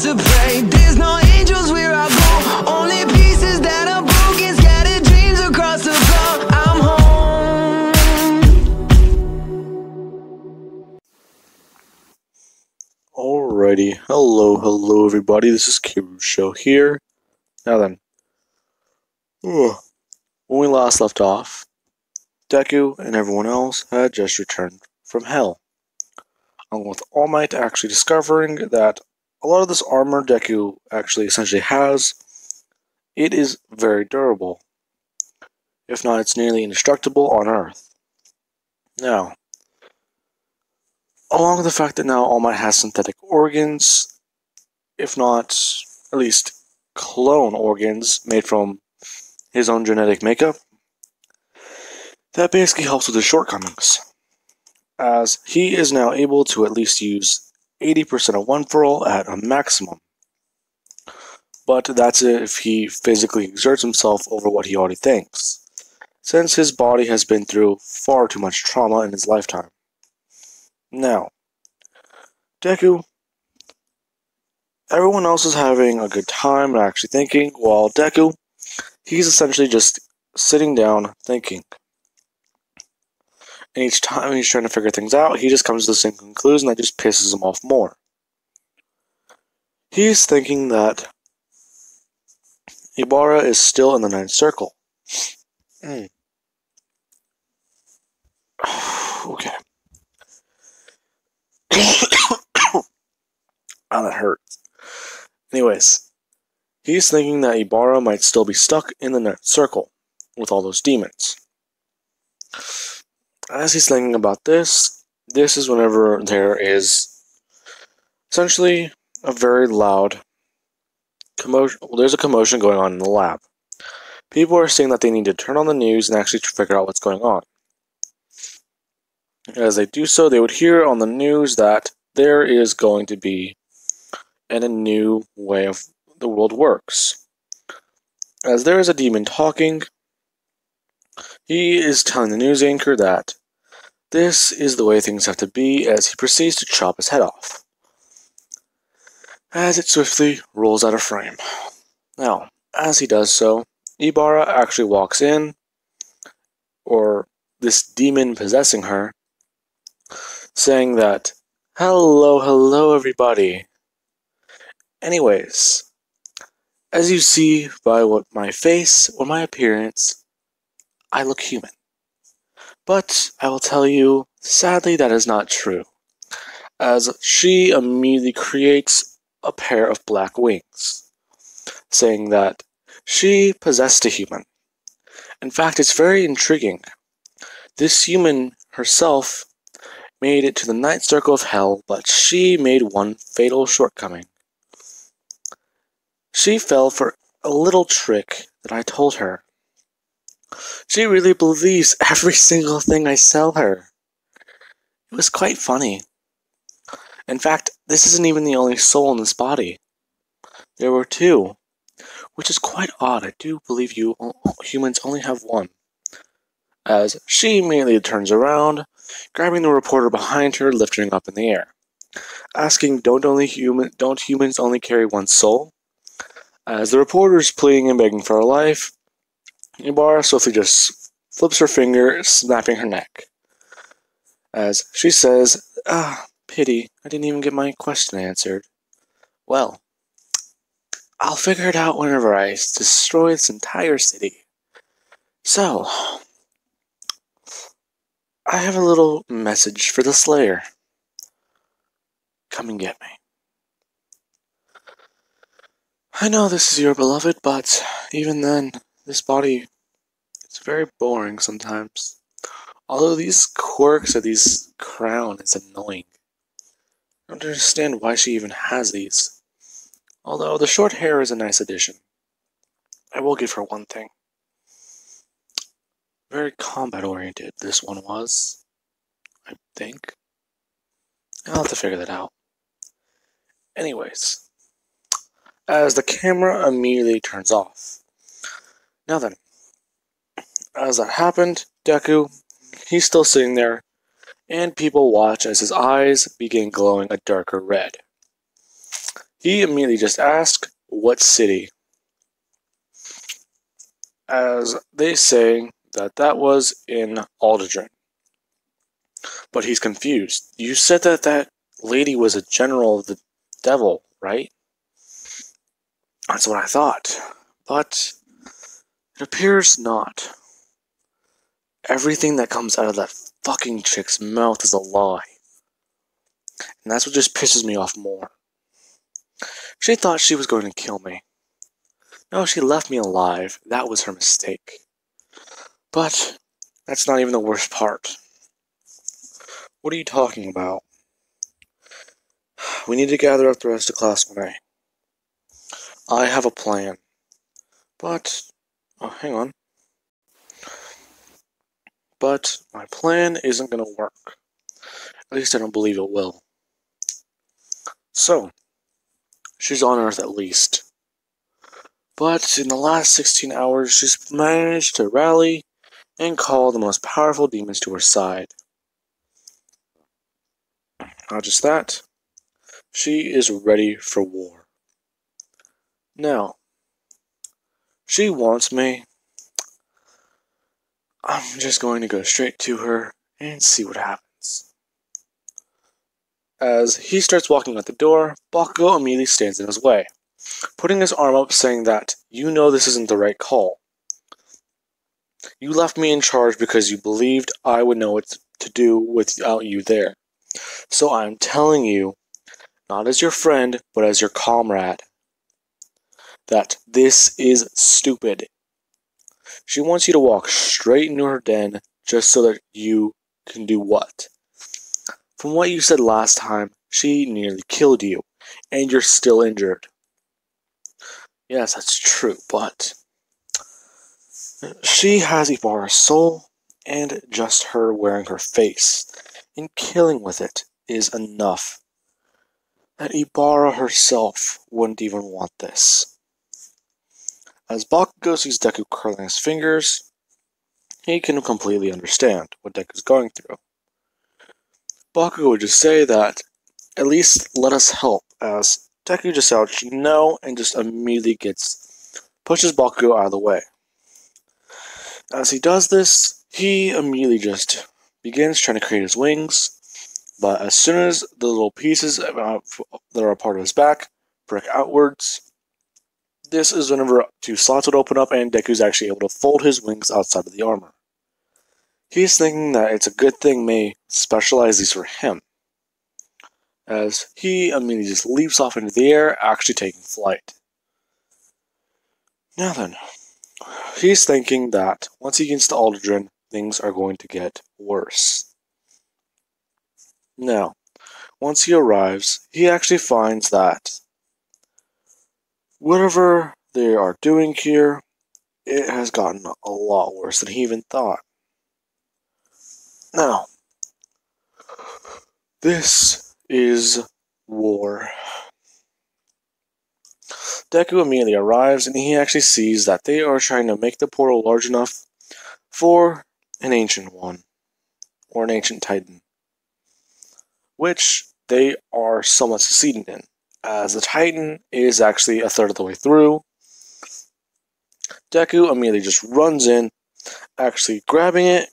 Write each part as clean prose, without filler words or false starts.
to pray. There's no angels where I go, only pieces that are broken, scattered dreams across the floor. I'm home. Alrighty, hello everybody, this is Kiru Show here. Now then, when we last left off, Deku and everyone else had just returned from Hell, along with All Might actually discovering that a lot of this armor Deku actually essentially has, it is very durable. If not, it's nearly indestructible on Earth. Now, along with the fact that now All Might has synthetic organs, if not at least clone organs made from his own genetic makeup, that basically helps with his shortcomings, as he is now able to at least use 80% of one for all at a maximum. But that's if he physically exerts himself over what he already thinks, since his body has been through far too much trauma in his lifetime. Now, Deku, everyone else is having a good time and actually thinking, while Deku, he's essentially just sitting down thinking. And each time he's trying to figure things out, he just comes to the same conclusion that just pisses him off more. He's thinking that Ibarra is still in the Ninth Circle. Okay. Oh, that hurts. Anyways, he's thinking that Ibarra might still be stuck in the Ninth Circle with all those demons. As he's thinking about this is whenever there is essentially a very loud commotion. Well, there's a commotion going on in the lab. People are saying that they need to turn on the news and actually figure out what's going on. As they do so, they would hear on the news that there is going to be a new way of the world works. As there is a demon talking, he is telling the news anchor that this is the way things have to be, as he proceeds to chop his head off, as it swiftly rolls out of frame. Now, as he does so, Ibarra actually walks in, or this demon possessing her, saying that, hello everybody. Anyways, as you see by my face or my appearance, I look human. But I will tell you, sadly that is not true, as she immediately creates a pair of black wings, saying that she possessed a human. In fact, it's very intriguing. This human herself made it to the Ninth Circle of Hell, but she made one fatal shortcoming. She fell for a little trick that I told her. She really believes every single thing I tell her. It was quite funny. In fact, this isn't even the only soul in this body. There were two, which is quite odd. I do believe humans only have one. As she immediately turns around, grabbing the reporter behind her, lifting her up in the air, asking, don't humans only carry one soul? As the reporter is pleading and begging for her life, Ibarra swiftly just flips her finger, snapping her neck. As she says, pity, I didn't even get my question answered. Well, I'll figure it out whenever I destroy this entire city. So, I have a little message for the Slayer. Come and get me. I know this is your beloved, but even then, this body is very boring sometimes. Although these quirks or these crown is annoying. I don't understand why she even has these. Although the short hair is a nice addition. I will give her one thing. Very combat oriented this one was, I think. I'll have to figure that out. Anyways, as the camera immediately turns off. Now then, as that happened, Deku, he's still sitting there, and people watch as his eyes begin glowing a darker red. he immediately just asked, "What city?" As they say that was in Aldridge. But he's confused. You said that lady was a general of the devil, right? That's what I thought. But it appears not. Everything that comes out of that fucking chick's mouth is a lie. And that's what just pisses me off more. She thought she was going to kill me. No, she left me alive. That was her mistake. But that's not even the worst part. What are you talking about? We need to gather up the rest of Class 1A. I have a plan. But, oh, hang on. But my plan isn't going to work. At least I don't believe it will. So, she's on Earth at least. But in the last 16 hours, she's managed to rally and call the most powerful demons to her side. Not just that, she is ready for war. Now, she wants me. I'm just going to go straight to her and see what happens. As he starts walking out the door, Bakugo immediately stands in his way, putting his arm up saying that, "You know this isn't the right call. You left me in charge because you believed I would know what to do without you there. So I'm telling you, not as your friend, but as your comrade, that this is stupid. She wants you to walk straight into her den just so that you can do what? From what you said last time, she nearly killed you, and you're still injured." Yes, that's true, but she has Ibarra's soul, and just her wearing her face and killing with it is enough. That Ibarra herself wouldn't even want this. As Bakugo sees Deku curling his fingers, he can completely understand what Deku's going through. Bakugo would just say that, "At least let us help," as Deku just shouts no and just immediately pushes Bakugo out of the way. As he does this, he immediately just begins trying to create his wings, but as soon as the little pieces that are a part of his back break outwards, this is whenever two slots would open up and Deku's actually able to fold his wings outside of the armor. He's thinking that it's a good thing May specialized these for him, as he immediately just leaps off into the air, actually taking flight. Now then, he's thinking that once he gets to Aldridge, things are going to get worse. Now, once he arrives, he actually finds that whatever they are doing here, it has gotten a lot worse than he even thought. Now, this is war. Deku immediately arrives and he actually sees that they are trying to make the portal large enough for an ancient one, or an ancient titan, which they are somewhat succeeding in, as the titan is actually a third of the way through. Deku immediately just runs in, actually grabbing it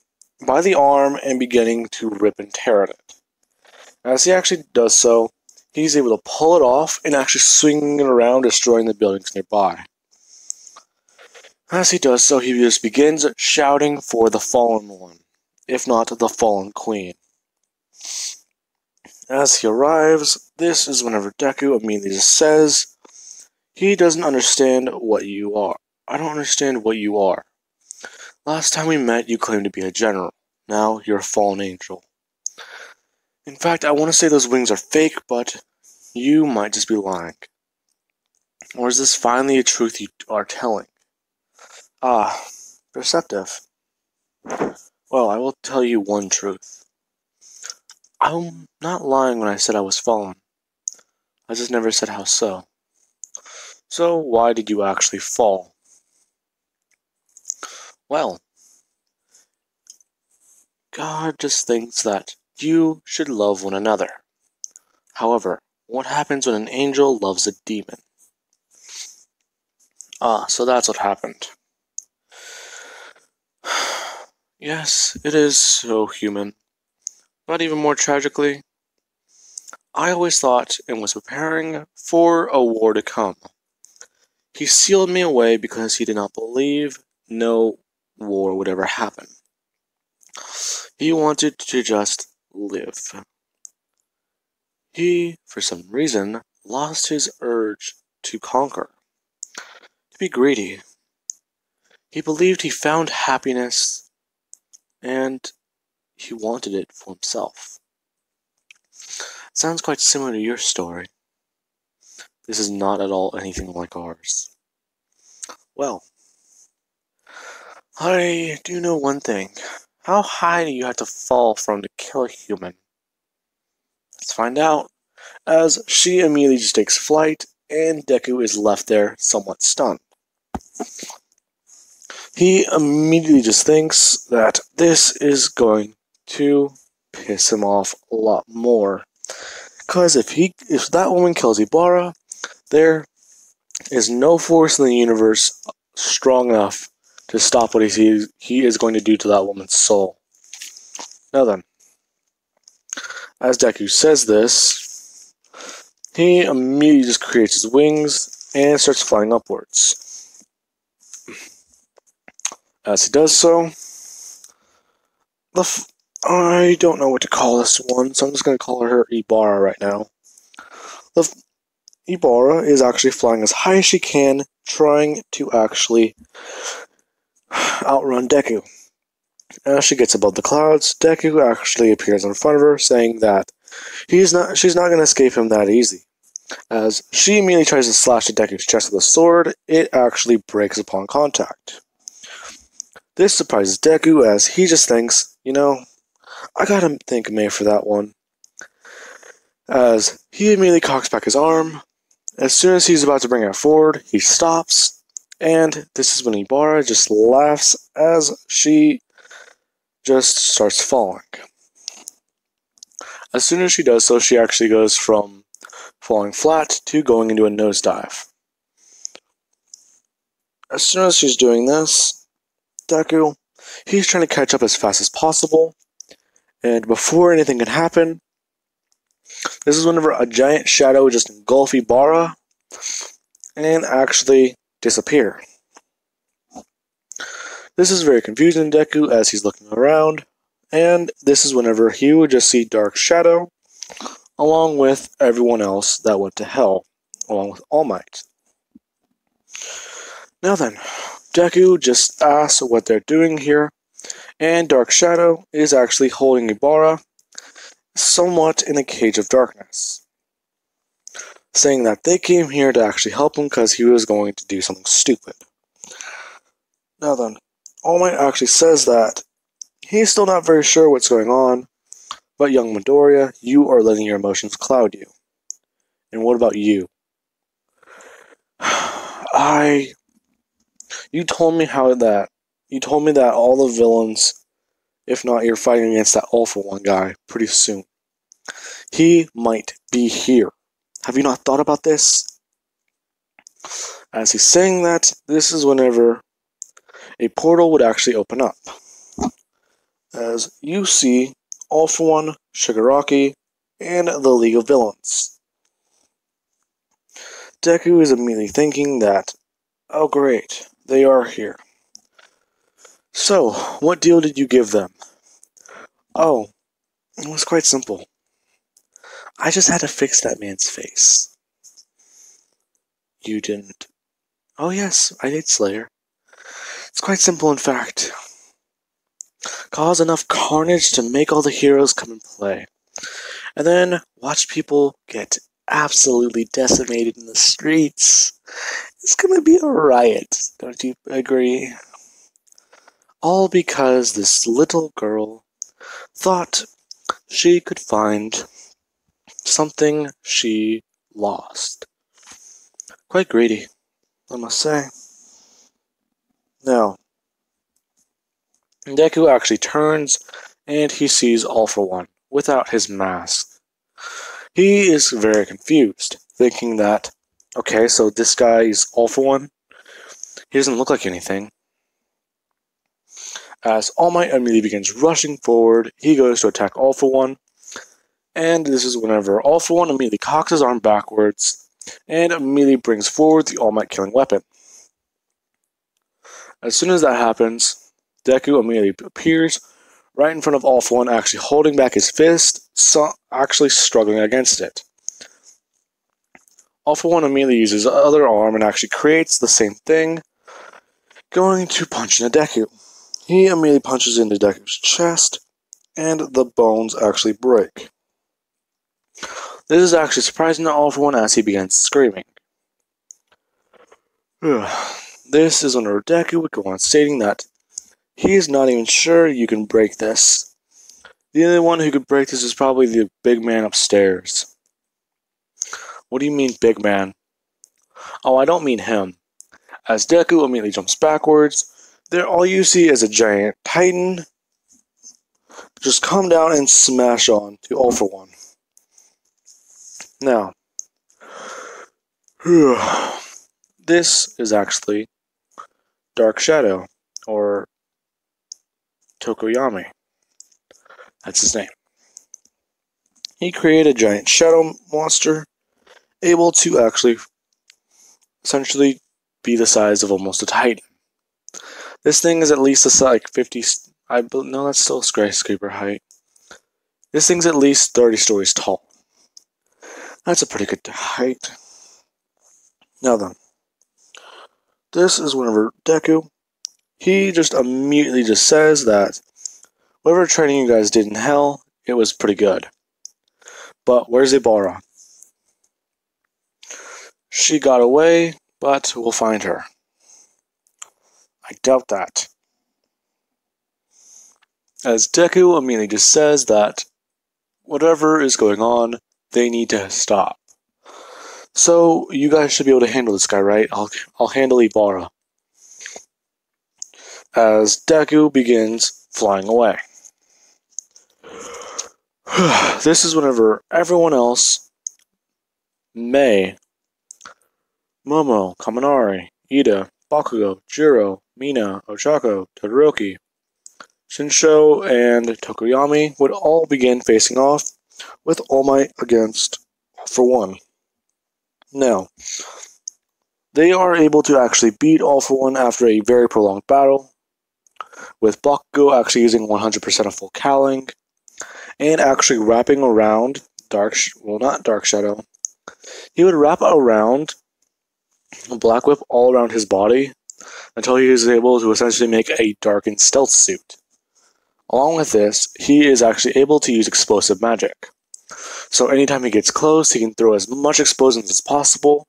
by the arm and beginning to rip and tear at it. As he actually does so, he's able to pull it off and actually swing it around, destroying the buildings nearby. As he does so, he just begins shouting for the fallen one, if not the fallen queen. As he arrives, this is whenever Deku immediately just says, "He doesn't understand what you are. I don't understand what you are. Last time we met, you claimed to be a general. Now you're a fallen angel. In fact, I want to say those wings are fake, but you might just be lying. Or is this finally a truth you are telling?" Ah, perceptive. Well, I will tell you one truth. I'm not lying when I said I was fallen. I just never said how so. So why did you actually fall? Well, God just thinks that you should love one another. However, What happens when an angel loves a demon? So that's what happened. Yes, it is so human. But even more tragically, I always thought and was preparing for a war to come. He sealed me away because he did not believe no war would ever happen. He wanted to just live. He, for some reason, lost his urge to conquer, to be greedy. He believed he found happiness, and he wanted it for himself. Sounds quite similar to your story. This is not at all anything like ours. Well, I do know one thing. How high do you have to fall from to kill a human? Let's find out, as she immediately just takes flight, and Deku is left there somewhat stunned. He immediately just thinks that this is going to piss him off a lot more. Because if that woman kills Ibarra, there is no force in the universe strong enough to stop what he is going to do to that woman's soul. Now then, as Deku says this, he immediately just creates his wings and starts flying upwards. As he does so, I don't know what to call this one, so I'm just going to call her Ibarra right now. Ibarra is actually flying as high as she can, trying to actually outrun Deku. As she gets above the clouds, Deku actually appears in front of her, saying that she's not going to escape him that easy. As she immediately tries to slash at Deku's chest with a sword, it actually breaks upon contact. This surprises Deku as he just thinks, I gotta thank May for that one. As he immediately cocks back his arm, as soon as he's about to bring it forward, he stops, and this is when Ibarra just laughs as she just starts falling. As soon as she does so, she actually goes from falling flat to going into a nosedive. As soon as she's doing this, Deku, he's trying to catch up as fast as possible, and before anything can happen, this is whenever a giant shadow just engulf Ibarra and actually disappear. This is very confusing to Deku as he's looking around, and this is whenever he would just see Dark Shadow along with everyone else that went to hell, along with All Might. Now then, Deku just asks what they're doing here, and Dark Shadow is actually holding Ibarra somewhat in a cage of darkness, saying that they came here to actually help him because he was going to do something stupid. Now then, All Might actually says that he's still not very sure what's going on, but young Midoriya, you are letting your emotions cloud you. And what about you? You told me that all the villains, if not you're fighting against that All For One guy pretty soon. He might be here. Have you not thought about this? As he's saying that, this is whenever a portal would actually open up. As you see All For One, Shigaraki, and the League of Villains. Deku is immediately thinking that, oh great, they are here. So, what deal did you give them? Oh, it was quite simple. I just had to fix that man's face. You didn't. Oh yes, I did, Slayer. It's quite simple, in fact. Cause enough carnage to make all the heroes come and play. And then watch people get absolutely decimated in the streets. It's gonna be a riot, don't you agree? All because this little girl thought she could find something she lost. Quite greedy, I must say. Now, Deku actually turns and he sees All For One without his mask. He is very confused, thinking that, okay, so this guy is All For One. He doesn't look like anything. As All Might immediately begins rushing forward, he goes to attack All For One. And this is whenever All For One immediately cocks his arm backwards and immediately brings forward the All Might killing weapon. As soon as that happens, Deku immediately appears right in front of All For One, actually holding back his fist, actually struggling against it. All For One immediately uses his other arm and actually creates the same thing, going to punch into Deku. He immediately punches into Deku's chest, and the bones actually break. This is actually surprising to All For One as he begins screaming. This is when Deku would go on stating that he is not even sure you can break this. The only one who could break this is probably the big man upstairs. What do you mean, big man? Oh, I don't mean him. As Deku immediately jumps backwards, there all you see is a giant titan just come down and smash on to All For One. Now, this is actually Dark Shadow, or Tokoyami. That's his name. He created a giant shadow monster, able to actually essentially be the size of almost a titan. This thing is at least like 50. No, that's still skyscraper height. This thing's at least 30 stories tall. That's a pretty good height. Now then, this is whenever Deku, he just immediately just says that whatever training you guys did in hell, it was pretty good. But where's Ibarra? She got away, but we'll find her. I doubt that. As Deku immediately just says that whatever is going on, they need to stop. So you guys should be able to handle this guy, right? I'll handle Ibarra. As Deku begins flying away. This is whenever everyone else, Mei, Momo, Kaminari, Ida, Bakugo, Jiro, Mina, Ochako, Todoroki, Shinsho, and Tokoyami would all begin facing off with All Might against All For One. Now, they are able to actually beat All For One after a very prolonged battle, with Bakugo actually using 100% of full cowling, and actually wrapping around not Dark Shadow. He would wrap around Black Whip all around his body until he is able to essentially make a darkened stealth suit. Along with this, he is actually able to use explosive magic. So anytime he gets close, he can throw as much explosions as possible,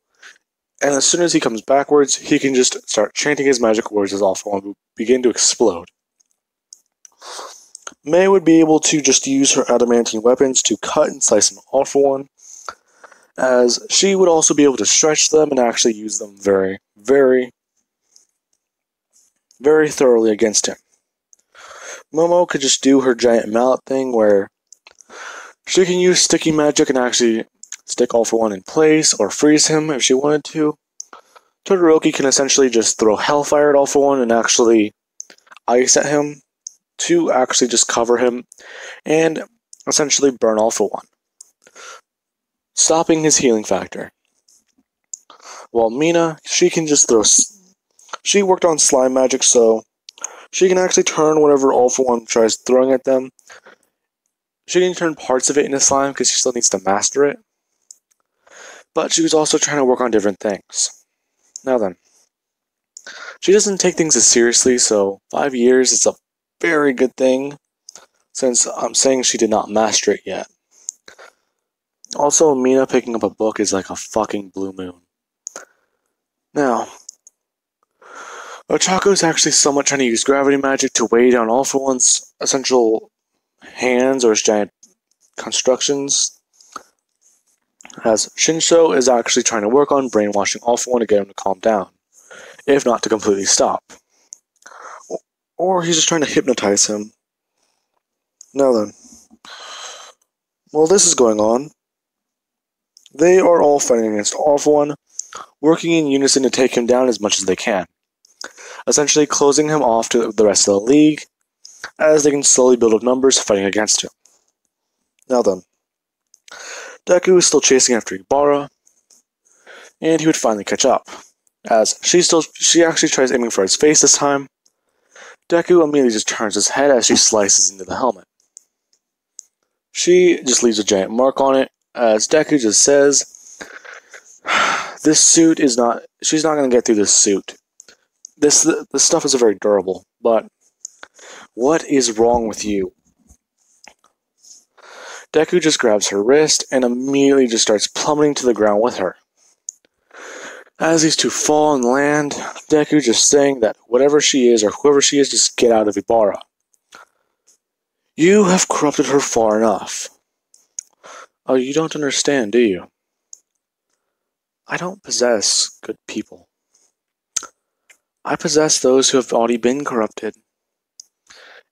and as soon as he comes backwards, he can just start chanting his magic words as All For One will begin to explode. Mei would be able to just use her adamantine weapons to cut and slice him All For One, as she would also be able to stretch them and actually use them very, very, very thoroughly against him. Momo could just do her giant mallet thing where she can use sticky magic and actually stick All For One in place or freeze him if she wanted to. Todoroki can essentially just throw Hellfire at All For One and actually ice at him to actually just cover him and essentially burn All For One, stopping his healing factor. While Mina, she can just throw... She worked on slime magic, so she can actually turn whatever All For One tries throwing at them. She can turn parts of it into slime because she still needs to master it. But she was also trying to work on different things. Now then, she doesn't take things as seriously, so 5 years is a very good thing, since I'm saying she did not master it yet. Also, Mina picking up a book is like a fucking blue moon. Now, Ochako is actually somewhat trying to use gravity magic to weigh down All For One's essential hands or his giant constructions, as Shinsho is actually trying to work on brainwashing All For One to get him to calm down, if not to completely stop. Or he's just trying to hypnotize him. Now then, while this is going on, They are all fighting against All For One, working in unison to take him down as much as they can, essentially closing him off to the rest of the league, as they can slowly build up numbers fighting against him. Now then, Deku is still chasing after Ibarra, and he would finally catch up, as she actually tries aiming for his face this time. Deku immediately just turns his head as she slices into the helmet. She just leaves a giant mark on it, as Deku just says, this suit is not, she's not going to get through this suit. This stuff is very durable, but what is wrong with you? Deku just grabs her wrist and immediately just starts plummeting to the ground with her. As these two fall and land, Deku just saying that whatever she is or whoever she is, just get out of Ibarra. You have corrupted her far enough. Oh, you don't understand, do you? I don't possess good people. I possess those who have already been corrupted.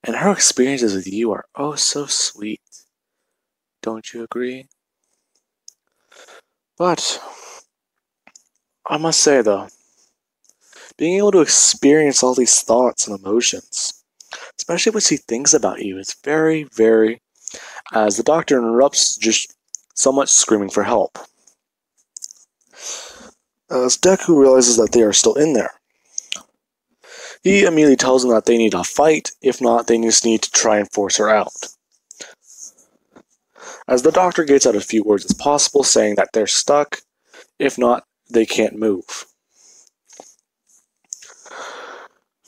And her experiences with you are oh so sweet. Don't you agree? But I must say though, being able to experience all these thoughts and emotions, especially what she thinks about you, is very, very, as the doctor interrupts, just somewhat screaming for help. As Deku realizes that they are still in there, he immediately tells them that they need to fight, if not, they just need to try and force her out. As the doctor gets out as few words as possible, saying that they're stuck, if not, they can't move.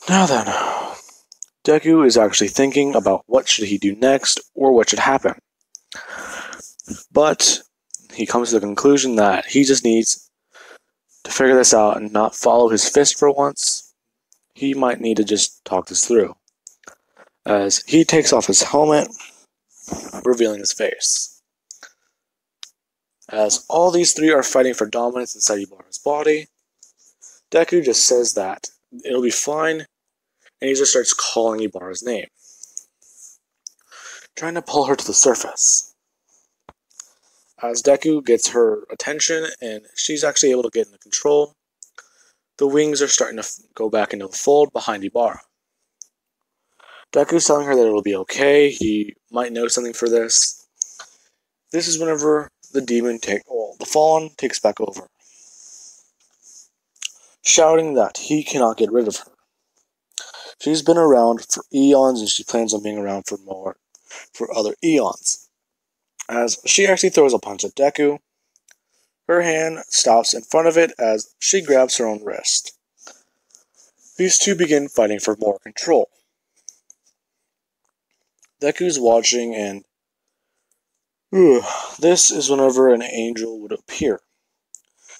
Now then, Deku is actually thinking about what should he do next, or what should happen. But he comes to the conclusion that he just needs to figure this out and not follow his fist for once. He might need to just talk this through. As he takes off his helmet, revealing his face. As all these three are fighting for dominance inside Ibarra's body, Deku just says that it'll be fine, and he just starts calling Ibarra's name, trying to pull her to the surface. As Deku gets her attention and she's actually able to get into control, the wings are starting to go back into the fold behind Ibarra. Deku's telling her that it'll be okay, he might know something for this. This is whenever the Fallen takes back over, shouting that he cannot get rid of her. She's been around for eons and she plans on being around for other eons. As she actually throws a punch at Deku, her hand stops in front of it as she grabs her own wrist. These two begin fighting for more control. Deku's watching, and this is whenever an angel would appear,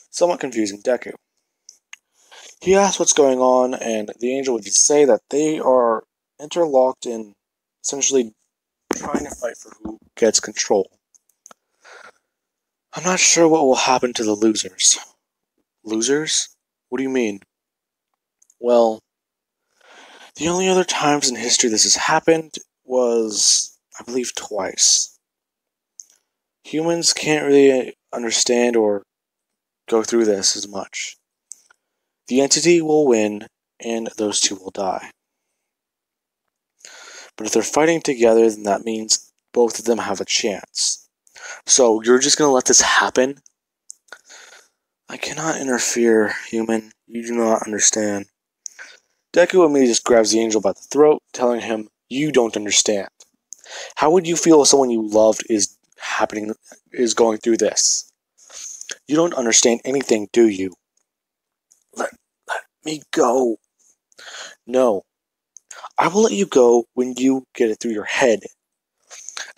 somewhat confusing Deku. He asks what's going on, and the angel would just say that they are interlocked in essentially trying to fight for who gets control. I'm not sure what will happen to the losers. Losers? What do you mean? Well, the only other times in history this has happened was, I believe, twice. Humans can't really understand or go through this as much. The entity will win, and those two will die. But if they're fighting together, then that means both of them have a chance. So, you're just going to let this happen? I cannot interfere, human. You do not understand. Deku immediately just grabs the angel by the throat, telling him, you don't understand. How would you feel if someone you loved is going through this? You don't understand anything, do you? Let me go. No. I will let you go when you get it through your head.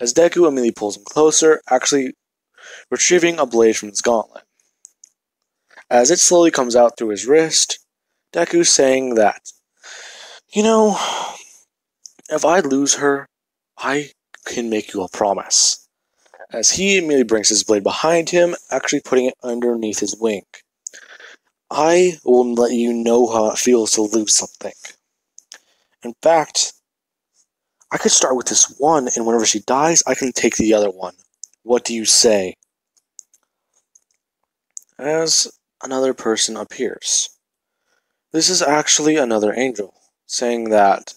As Deku immediately pulls him closer, actually retrieving a blade from his gauntlet. As it slowly comes out through his wrist, Deku's saying that, you know, if I lose her, I can make you a promise. As he immediately brings his blade behind him, actually putting it underneath his wing. I will let you know how it feels to lose something. In fact, I could start with this one, and whenever she dies, I can take the other one. What do you say? as another person appears. This is actually another angel, saying that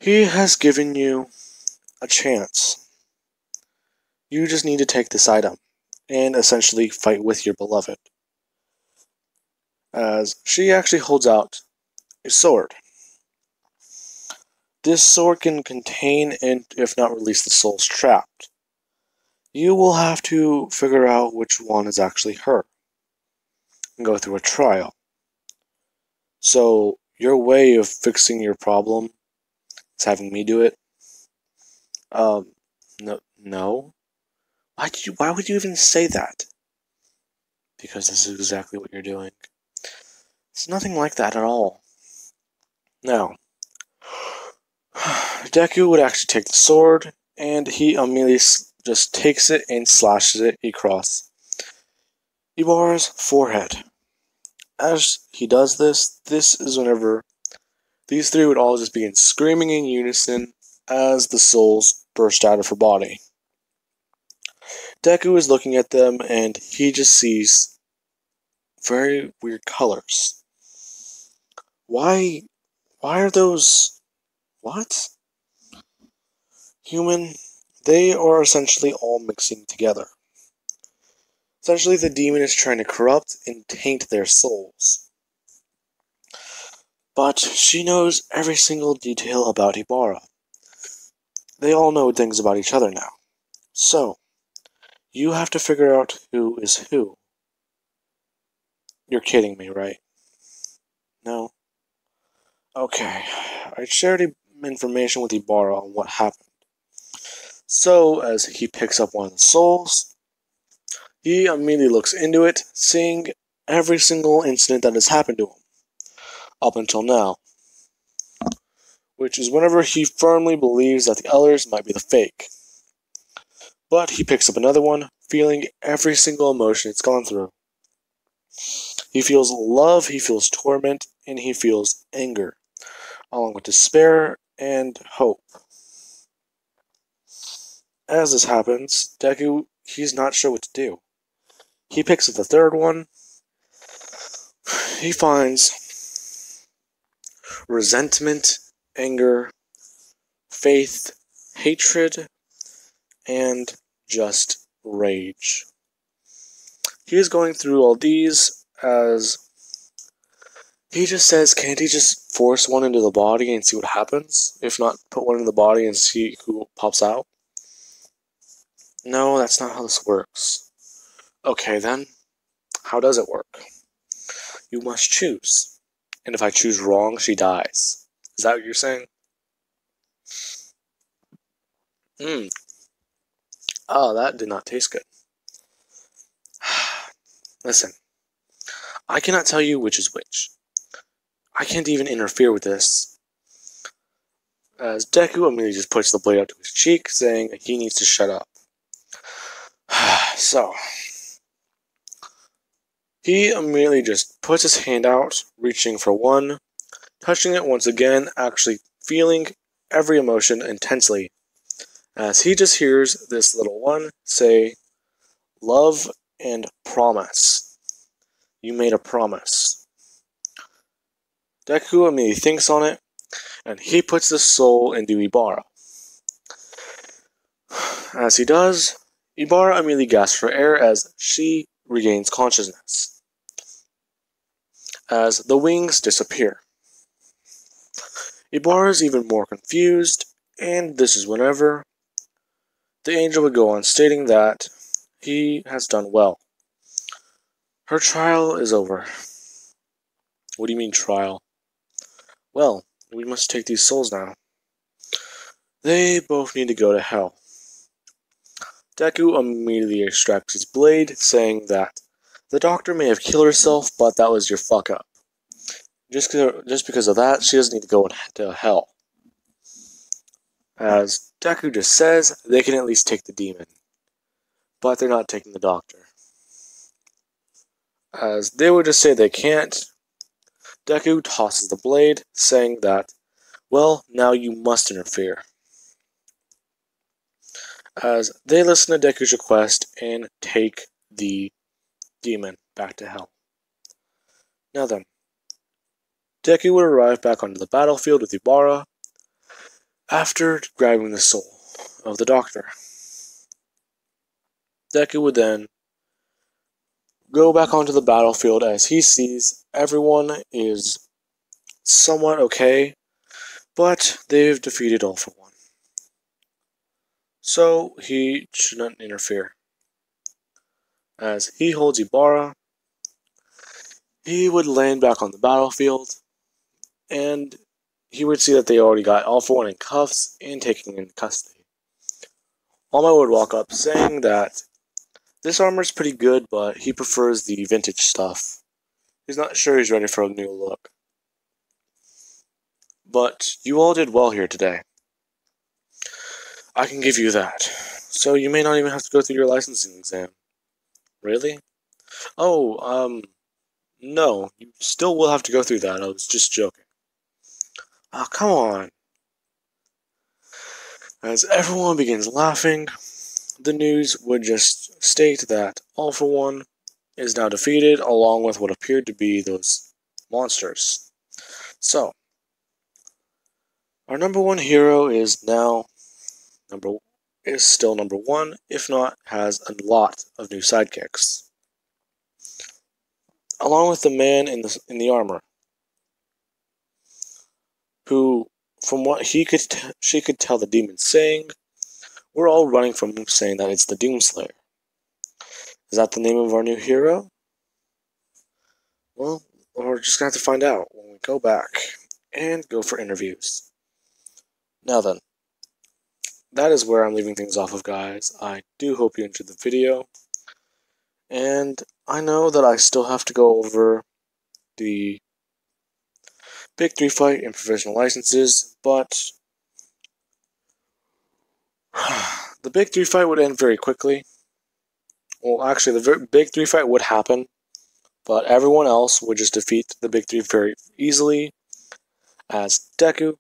he has given you a chance. You just need to take this item and essentially fight with your beloved. As she actually holds out a sword. This sword can contain and, if not release, the souls trapped. You will have to figure out which one is actually her and go through a trial. So, your way of fixing your problem is having me do it? No. Why would you even say that? Because this is exactly what you're doing. It's nothing like that at all. Now, Deku would actually take the sword, and he immediately just takes it and slashes it across Ibarra's forehead. As he does this, this is whenever these three would all just begin screaming in unison as the souls burst out of her body. Deku is looking at them, and he just sees very weird colors. Why are those... what? Human, they are essentially all mixing together. Essentially, the demon is trying to corrupt and taint their souls. But she knows every single detail about Ibarra. They all know things about each other now. So, you have to figure out who is who. You're kidding me, right? No? Okay, I shared information with Ibarra on what happened. So, as he picks up one of the souls, he immediately looks into it, seeing every single incident that has happened to him, up until now. Which is whenever he firmly believes that the others might be the fake. But he picks up another one, feeling every single emotion it's gone through. He feels love, he feels torment, and he feels anger, along with despair and hope. As this happens, Deku, he's not sure what to do. He picks up the third one. He finds resentment, anger, faith, hatred, and just rage. He is going through all these as he just says, can't he just force one into the body and see what happens? If not, put one in the body and see who pops out? No, that's not how this works. Okay then, how does it work? You must choose. And if I choose wrong, she dies. Is that what you're saying? Oh, that did not taste good. Listen, I cannot tell you which is which. I can't even interfere with this. As Deku immediately just puts the blade up to his cheek, saying he needs to shut up. So, he immediately just puts his hand out, reaching for one, touching it once again, actually feeling every emotion intensely, as he just hears this little one say, love and promise. You made a promise. Deku immediately thinks on it, and he puts the soul into Ibarra. As he does, Ibarra immediately gasps for air as she regains consciousness, as the wings disappear. Ibarra is even more confused, and this is whenever the angel would go on stating that he has done well. Her trial is over. What do you mean trial? Well, we must take these souls now. They both need to go to hell. Deku immediately extracts his blade, saying that the doctor may have killed herself, but that was your fuck up. Just because of that, she doesn't need to go to hell. As Deku just says, they can at least take the demon, but they're not taking the doctor. As they would just say they can't, Deku tosses the blade, saying that, well, now you must interfere. As they listen to Deku's request and take the demon back to hell. Now then, Deku would arrive back onto the battlefield with Ibarra after grabbing the soul of the doctor. Deku would then go back onto the battlefield as he sees everyone is somewhat okay, but they've defeated All For One. So he shouldn't interfere. As he holds Ibarra, he would land back on the battlefield, and he would see that they already got All For One in cuffs and taken into custody. All Might would walk up saying that this armor's pretty good, but he prefers the vintage stuff. He's not sure he's ready for a new look. But you all did well here today. I can give you that. So you may not even have to go through your licensing exam. Really? Oh, no. You still will have to go through that. I was just joking. Oh, come on. As everyone begins laughing, the news would just state that All For One is now defeated, along with what appeared to be those monsters. So, our number one hero is still number one, if not has a lot of new sidekicks. Along with the man in the armor, who, from what she could tell the demon saying, we're all running from him saying that it's the Doomslayer. Is that the name of our new hero? Well, we're just going to have to find out when we go back and go for interviews. Now then, that is where I'm leaving things off of, guys. I do hope you enjoyed the video. And I know that I still have to go over the Big 3 fight and professional licenses, but the Big 3 fight would end very quickly. Well, actually, the Big 3 fight would happen, but everyone else would just defeat the Big 3 very easily, as Deku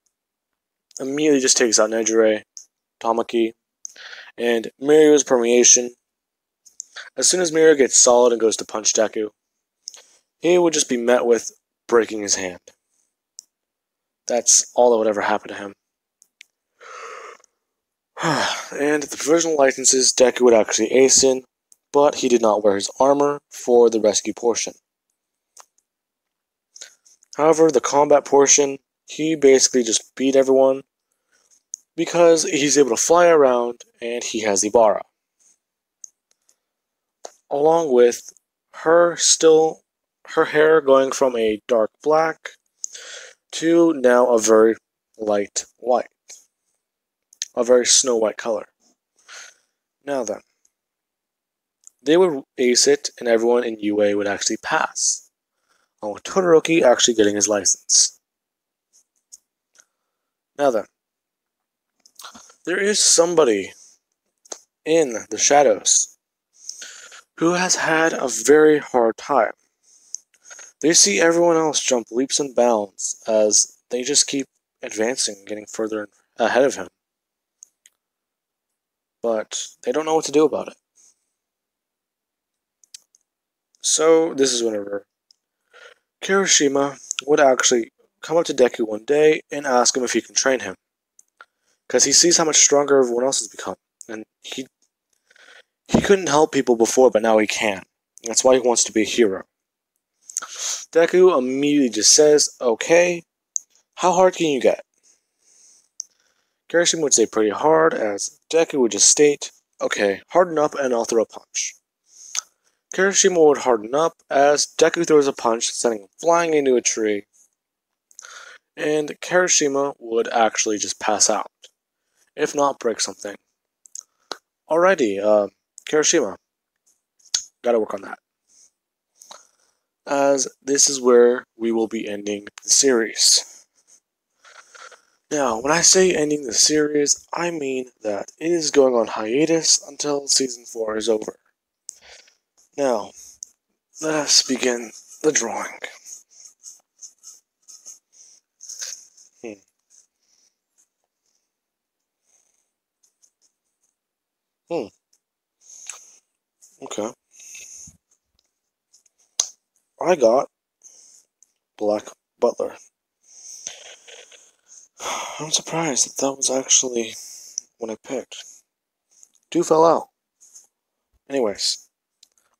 immediately just takes out Nejire, Tamaki, and Mirio's permeation. As soon as Mirio gets solid and goes to punch Deku, he would just be met with breaking his hand. That's all that would ever happen to him. And the provisional licenses, Deku would actually ace in, but he did not wear his armor for the rescue portion. However, the combat portion, he basically just beat everyone because he's able to fly around and he has Ibarra. Along with her hair going from a dark black to now a very light white. A very snow white color. Now then, they would ace it and everyone in UA would actually pass, along with Todoroki actually getting his license. Now then, there is somebody in the shadows who has had a very hard time. They see everyone else jump leaps and bounds as they just keep advancing, getting further ahead of him. But they don't know what to do about it. So this is whenever Kirishima would actually come up to Deku one day and ask him if he can train him. Because he sees how much stronger everyone else has become. And he couldn't help people before, but now he can. That's why he wants to be a hero. Deku immediately just says, okay, how hard can you get? Kirishima would say pretty hard, as Deku would just state, okay, harden up and I'll throw a punch. Kirishima would harden up as Deku throws a punch, sending him flying into a tree. And Kirishima would actually just pass out, if not break something. Alrighty, Kirishima, gotta work on that. As this is where we will be ending the series. Now, when I say ending the series, I mean that it is going on hiatus until Season 4 is over. Now, let us begin the drawing. Okay. I got Black Butler. I'm surprised that was actually what I picked. Two fell out. Anyways,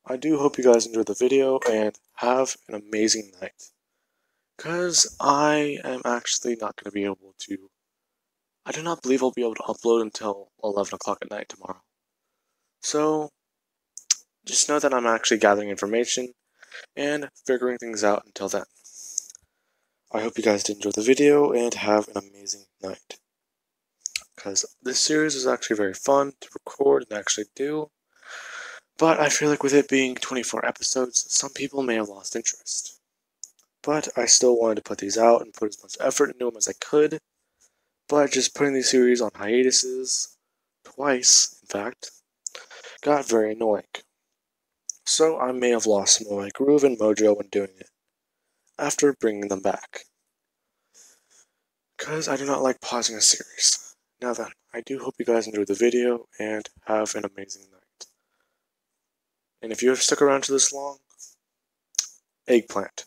I do hope you guys enjoyed the video and have an amazing night. Because I am actually not going to be able to... I do not believe I'll be able to upload until 11 o'clock at night tomorrow. So, just know that I'm actually gathering information and figuring things out until then. I hope you guys did enjoy the video and have an amazing night. Because this series is actually very fun to record and actually do. But I feel like with it being 24 episodes, some people may have lost interest. But I still wanted to put these out and put as much effort into them as I could. But just putting these series on hiatuses, twice in fact, got very annoying. So I may have lost some of my groove and mojo when doing it, after bringing them back. Because I do not like pausing a series. Now then, I do hope you guys enjoyed the video and have an amazing night. And if you have stuck around to this long, eggplant.